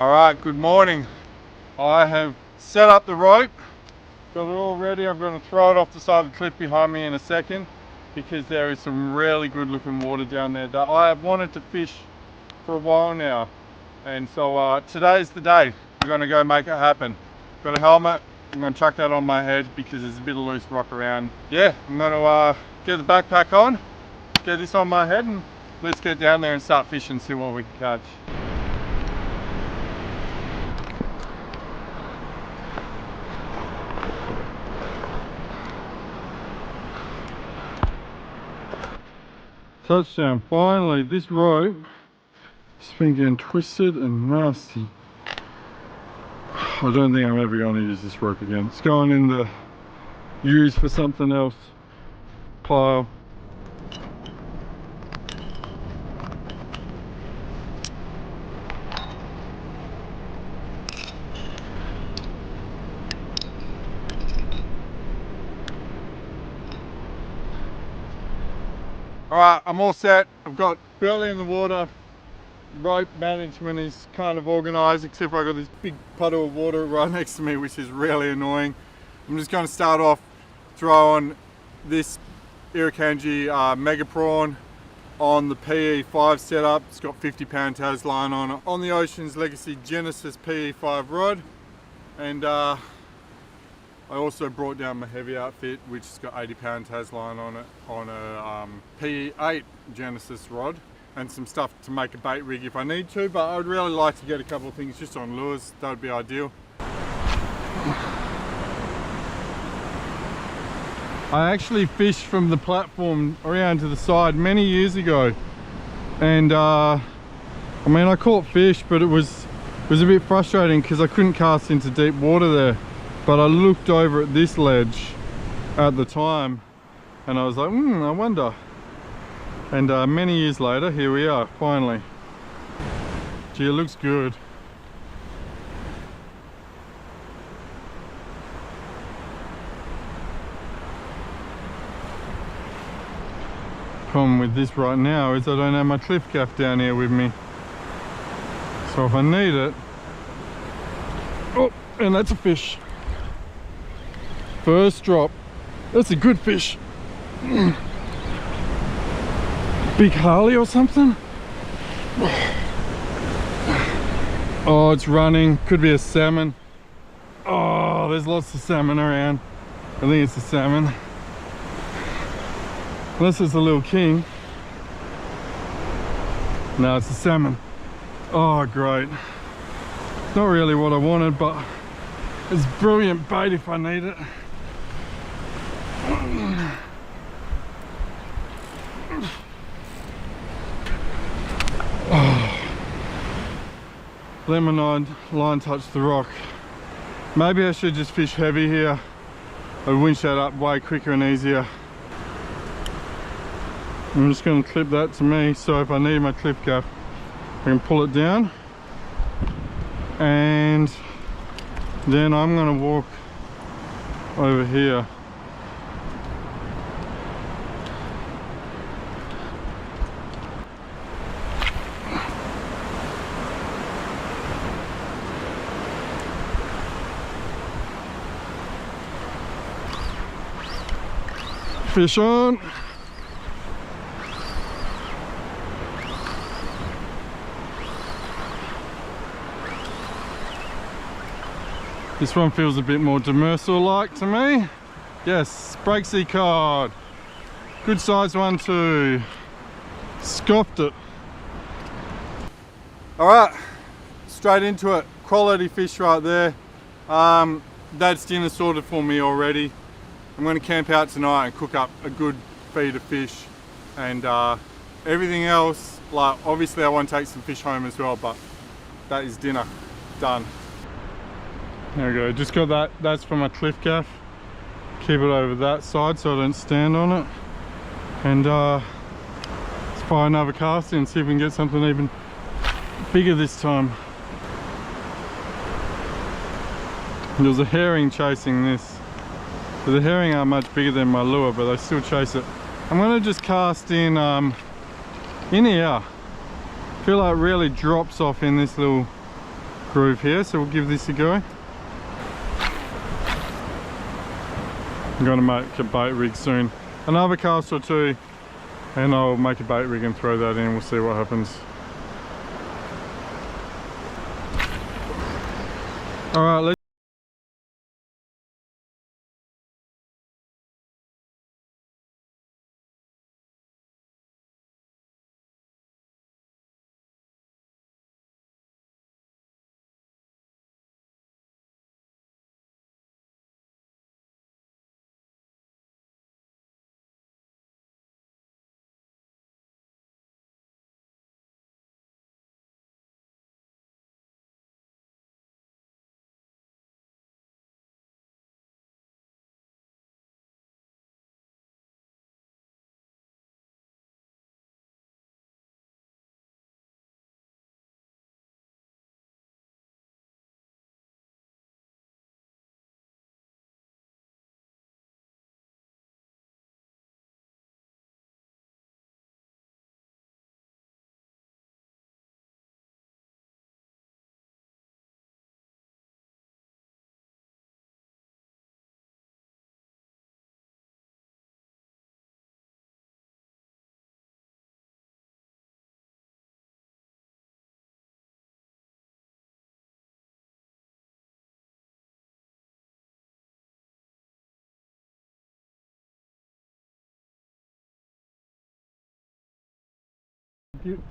Alright, good morning. I have set up the rope, got it all ready. I'm going to throw it off the side of the cliff behind me in a second because there is some really good looking water down there that I have wanted to fish for a while now. And so today's the day. We're going to go make it happen. Got a helmet, I'm going to chuck that on my head because there's a bit of loose rock around. Yeah, I'm going to get the backpack on, get this on my head, and let's get down there and start fishing, see what we can catch. Touchdown, finally. This rope has been getting twisted and nasty. I don't think I'm ever going to use this rope again. It's going in the use for something else pile. Alright, I'm all set. I've got belly in the water. Rope management is kind of organised, except for I've got this big puddle of water right next to me, which is really annoying. I'm just going to start off throwing this Irukandji Megaprawn on the PE5 setup. It's got 50-pound Tasline on it, on the Oceanslegacy Genesis PE5 rod. And I also brought down my heavy outfit, which has got 80-pound Tasline on it, on a PE8 Genesis rod, and some stuff to make a bait rig if I need to, but I would really like to get a couple of things just on lures. That would be ideal. I actually fished from the platform around to the side many years ago, and I mean, I caught fish, but it was a bit frustrating because I couldn't cast into deep water there. But I looked over at this ledge at the time and I was like, I wonder. And many years later, here we are, finally. Gee, it looks good. Problem with this right now is I don't have my cliff gaff down here with me. So if I need it, oh, and that's a fish. First drop. That's a good fish. Big Harley or something? Oh, it's running. Could be a salmon. Oh, there's lots of salmon around. I think it's a salmon. Unless it's a little king. No, it's a salmon. Oh, great. Not really what I wanted, but it's brilliant bait if I need it. Lemonade line touched the rock. Maybe I should just fish heavy here. I'd winch that up way quicker and easier. I'm just going to clip that to me, so if I need my clip gaff, I can pull it down. And then I'm going to walk over here. Fish on. This one feels a bit more demersal-like to me. Yes, Breaksea Cod. Good size one too. Scoffed it. Alright, straight into it. Quality fish right there. That's dinner sorted for me already. I'm going to camp out tonight and cook up a good feed of fish, and everything else, like obviously I want to take some fish home as well, but that is dinner done. There we go, just got that. That's for my cliff gaff. Keep it over that side so I don't stand on it, and let's fire another cast in, see if we can get something even bigger this time. There was a herring chasing this. So the herring are much bigger than my lure, but they still chase it. I'm going to just cast in here. I feel like it really drops off in this little groove here, so we'll give this a go. I'm going to make a bait rig soon. Another cast or two and I'll make a bait rig and throw that in. We'll see what happens. Alright, let's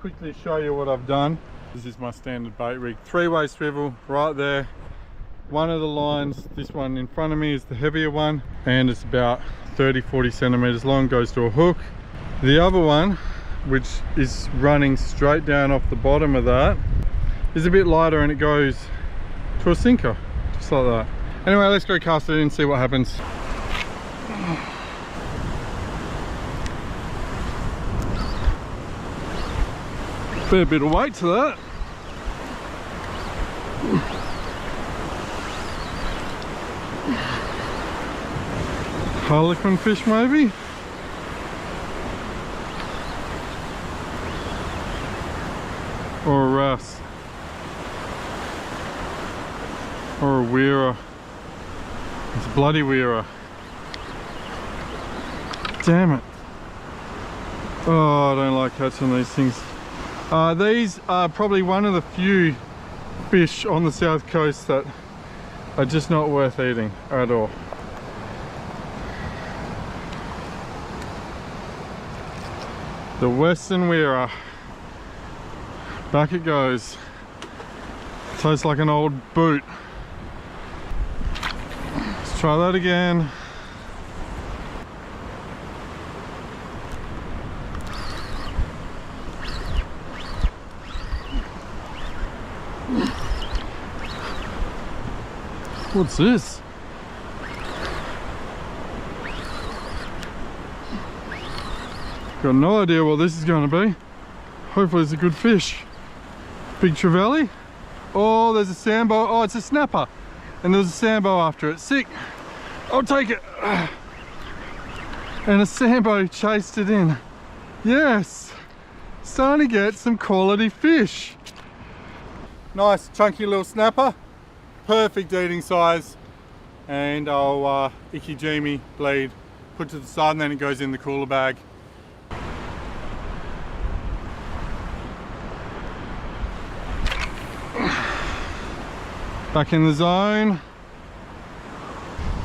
quickly show you what I've done. This is my standard bait rig. 3-way swivel right there. One of the lines, this one in front of me, is the heavier one and it's about 30-40 centimeters long, goes to a hook. The other one, which is running straight down off the bottom of that, is a bit lighter and it goes to a sinker, just like that. Anyway, let's go cast it in and see what happens. Fair bit of weight to that. Harlequin fish maybe? Or a wrasse. Or a weira. It's a bloody weira. Damn it. Oh, I don't like catching these things. These are probably one of the few fish on the south coast that are just not worth eating at all. The Western weira. Back it goes. Tastes like an old boot. Let's try that again. What's this? Got no idea what this is going to be. Hopefully it's a good fish. Big trevally. Oh, there's a sambo. Oh, it's a snapper. And there's a sambo after it. Sick. I'll take it. And a sambo chased it in. Yes. Starting to get some quality fish. Nice chunky little snapper. Perfect eating size. And I'll Irukandji bleed, put to the side, and then it goes in the cooler bag. Back in the zone.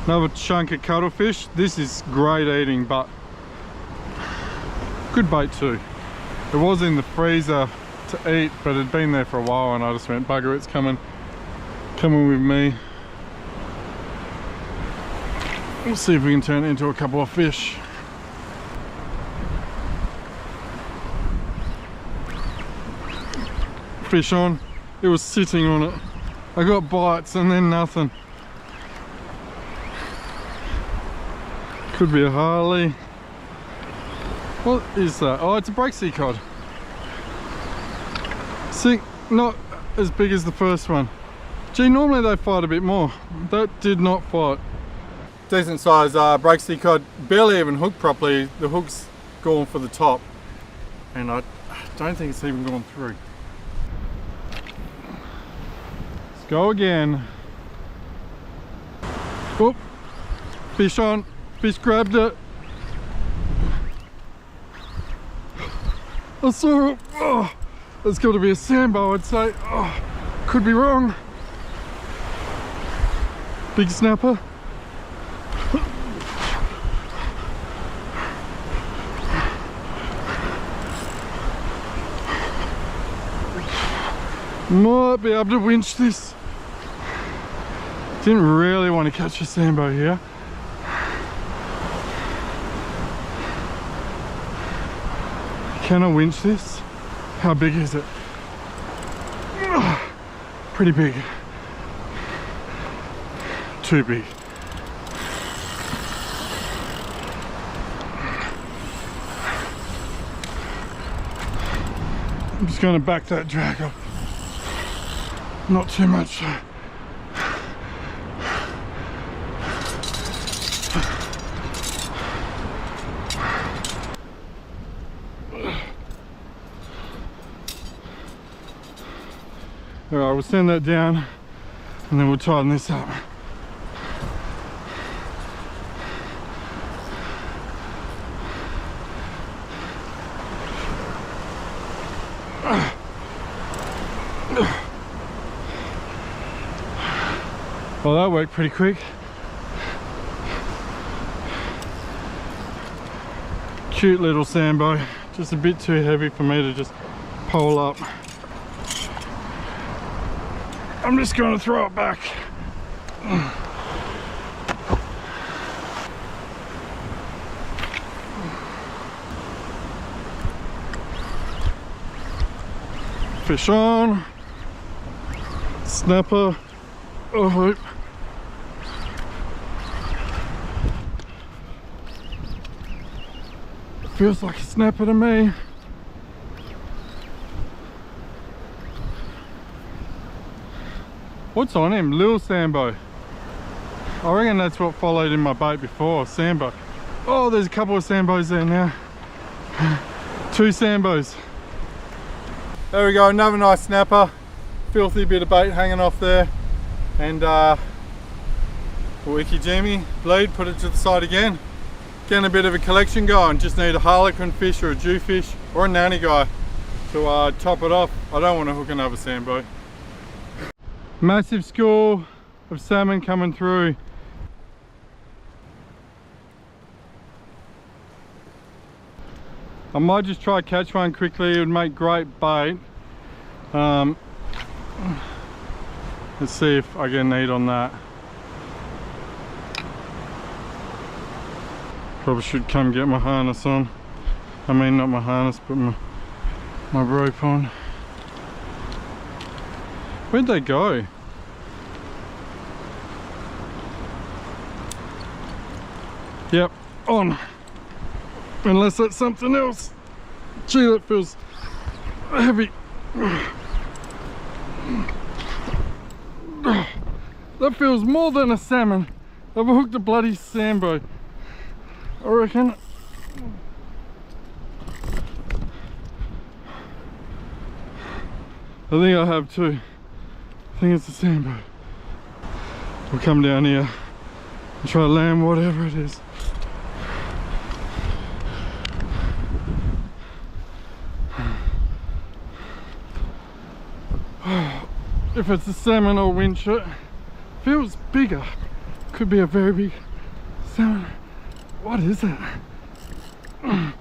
Another chunk of cuttlefish. This is great eating, but good bait too. It was in the freezer to eat, but it had been there for a while and I just went, bugger, it's coming with me. We'll see if we can turn it into a couple of fish. Fish on. It was sitting on it. I got bites and then nothing. Could be a Harley. What is that? Oh, it's a Breaksea Cod. See, not as big as the first one. Gee, normally they fight a bit more. That did not fight. Decent size Breaksea Cod, barely even hooked properly. The hook's gone for the top. And I don't think it's even gone through. Go again. Oh, fish on. Fish grabbed it. I saw it. Oh, it's got to be a sambo, I'd say. Oh, could be wrong. Big snapper. Might be able to winch this. Didn't really want to catch a sambo here. Can I winch this? How big is it? Pretty big. Too big. I'm just going to back that drag up. Not too much. Alright, we'll send that down and then we'll tighten this up. Well, that worked pretty quick. Cute little sambo, just a bit too heavy for me to just pole up. I'm just going to throw it back. Fish on. Snapper. Oh, feels like a snapper to me. What's on him? Little sambo. I reckon that's what followed in my bait before, sambo. Oh, there's a couple of sambos there now. 2 sambos. There we go, another nice snapper. Filthy bit of bait hanging off there. And Irukandji bleed, put it to the side again. Getting a bit of a collection going. Just need a harlequin fish or a jewfish or a nanny guy to top it off. I don't want to hook another sambo. Massive school of salmon coming through. I might just try catch one quickly. It would make great bait. Let's see if I get an eat on that. Probably should come get my harness on. I mean, not my harness, but my rope on. Where'd they go? Yep, on. Unless that's something else. Gee, that feels heavy. That feels more than a salmon. I've hooked a bloody sambo, I reckon. I think I have too. I think it's a sambo. We'll come down here and try to land whatever it is. If it's a salmon, I'll winch it. Feels bigger. Could be a very big salmon. What is it? Yeah,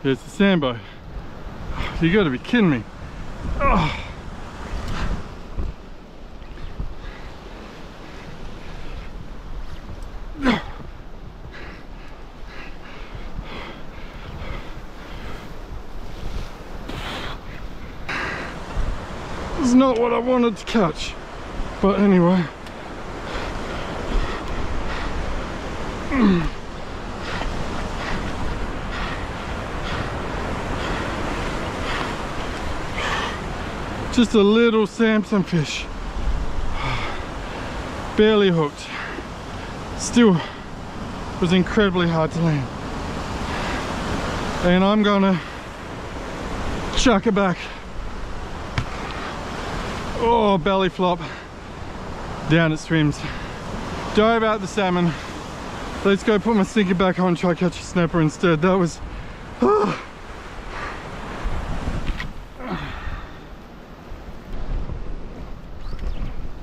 it's a sambo. You gotta be kidding me. Oh. This is not what I wanted to catch, but anyway. Just a little Samson fish, barely hooked. Still was incredibly hard to land, and I'm gonna chuck it back. Oh, belly flop. Down it swims. Don't worry about the salmon. Let's go put my stinker back on and try to catch a snapper instead. That was...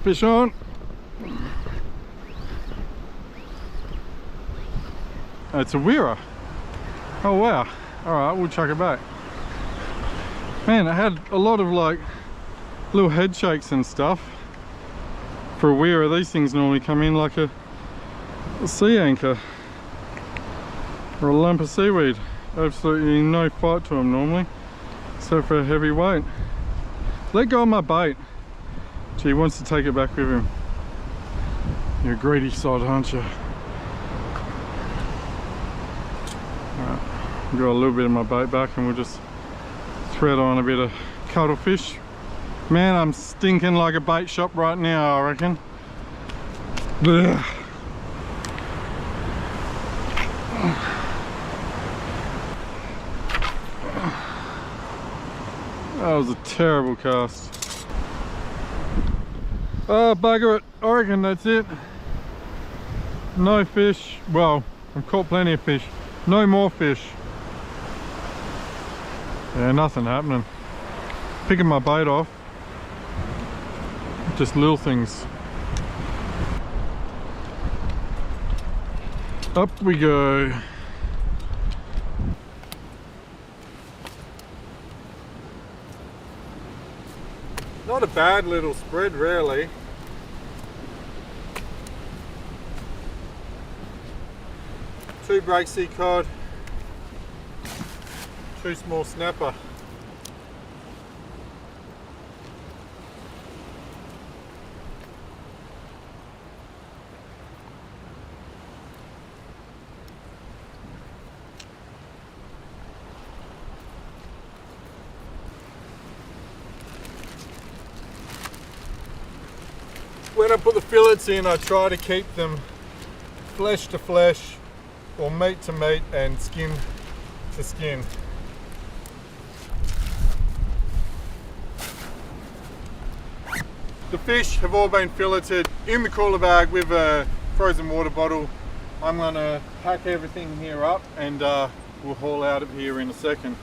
Fish on. It's a weira. Oh wow. Alright, we'll chuck it back. Man, it had a lot of like little head shakes and stuff. For a weira, these things normally come in like a sea anchor or a lump of seaweed. Absolutely no fight to them normally, except for a heavy weight. Let go of my bait. Gee, he wants to take it back with him. You're a greedy sod, aren't you? Alright, got a little bit of my bait back and we'll just thread on a bit of cuttlefish. Man, I'm stinking like a bait shop right now, I reckon. Ugh. That was a terrible cast. Oh, bugger it. I reckon that's it. No fish. Well, I've caught plenty of fish. No more fish. Yeah, nothing happening. Picking my bait off. Just little things. Up we go. Not a bad little spread, really. Two Breaksea Cod, two small snapper. When I put the fillets in, I try to keep them flesh to flesh or meat to meat and skin to skin. The fish have all been filleted in the cooler bag with a frozen water bottle. I'm going to pack everything here up and we'll haul out of here in a second.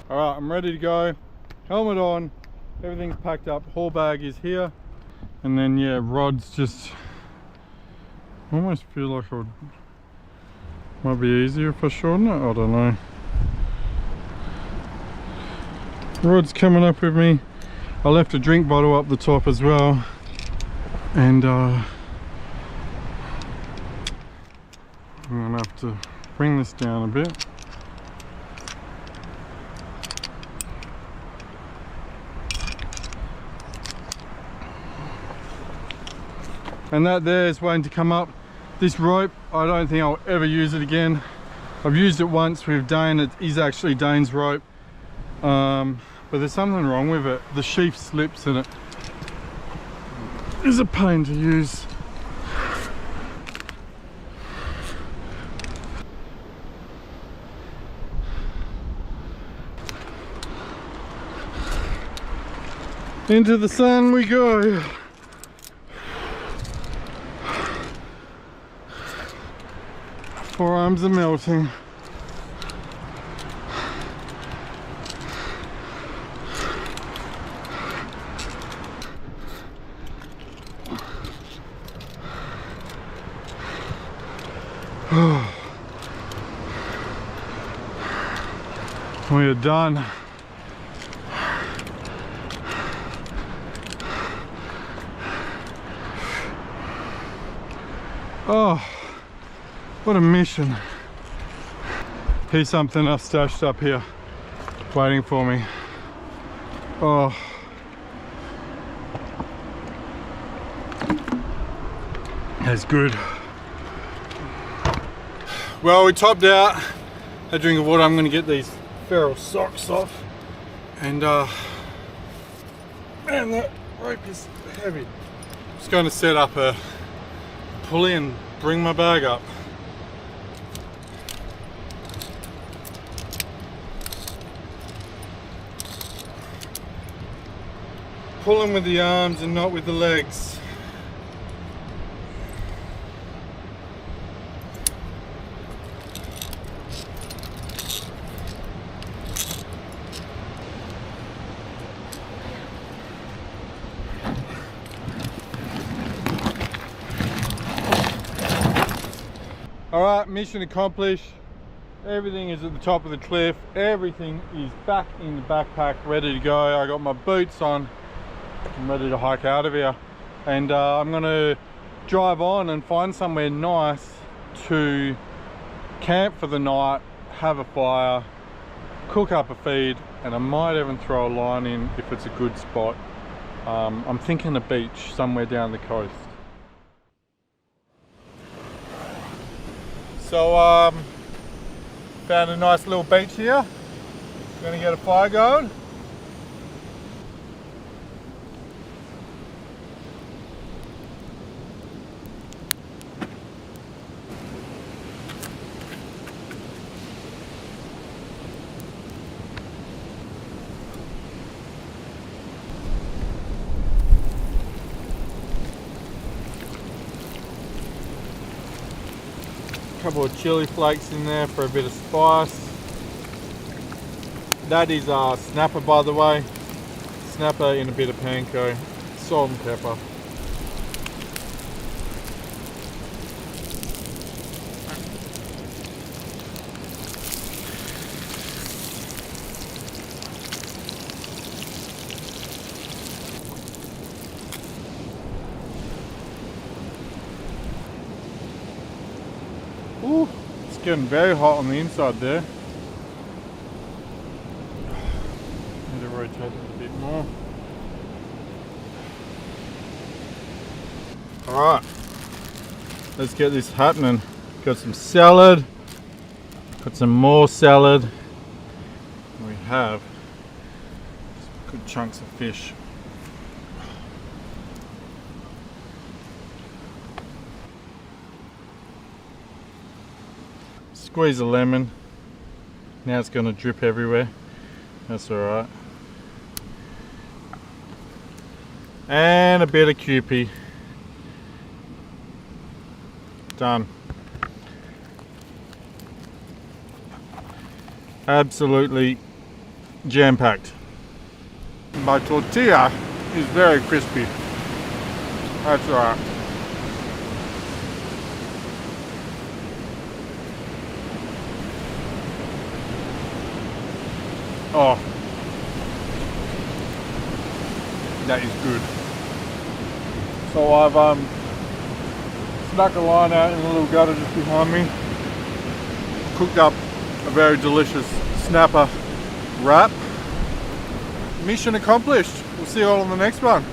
Alright, I'm ready to go. Helmet on, everything's packed up, haul bag is here. And then yeah, rods just... I almost feel like might be easier if I shorten it, I don't know. Rod's coming up with me. I left a drink bottle up the top as well. And I'm gonna have to bring this down a bit. And that there is waiting to come up. This rope, I don't think I'll ever use it again. I've used it once with Dane. It is actually Dane's rope, but there's something wrong with it. The sheath slips and it is a pain to use. Into the sun we go. Forearms are melting. We are done. Oh, what a mission. Here's something I've stashed up here, waiting for me. Oh. That's good. Well, we topped out. A drink of water. I'm going to get these feral socks off. And man, that rope is heavy. Just going to set up a pulley and bring my bag up. pulling with the arms and not with the legs. Alright, mission accomplished. Everything is at the top of the cliff. Everything is back in the backpack, ready to go. I got my boots on. I'm ready to hike out of here. And I'm going to drive on and find somewhere nice to camp for the night, have a fire, cook up a feed, and I might even throw a line in if it's a good spot. I'm thinking a beach somewhere down the coast. So found a nice little beach here. Gonna get a fire going. Couple of chili flakes in there for a bit of spice. That is snapper, by the way. Snapper in a bit of panko, salt and pepper. Ooh, it's getting very hot on the inside there. Need to rotate it a bit more. Alright, let's get this happening. Got some salad, got some more salad. We have some good chunks of fish. Squeeze a lemon. Now it's going to drip everywhere. That's alright. And a bit of Kewpie. Done. Absolutely jam-packed. My tortilla is very crispy. That's alright. Oh, that is good. So I've snuck a line out in a little gutter just behind me. Cooked up a very delicious snapper wrap. Mission accomplished. We'll see you all on the next one.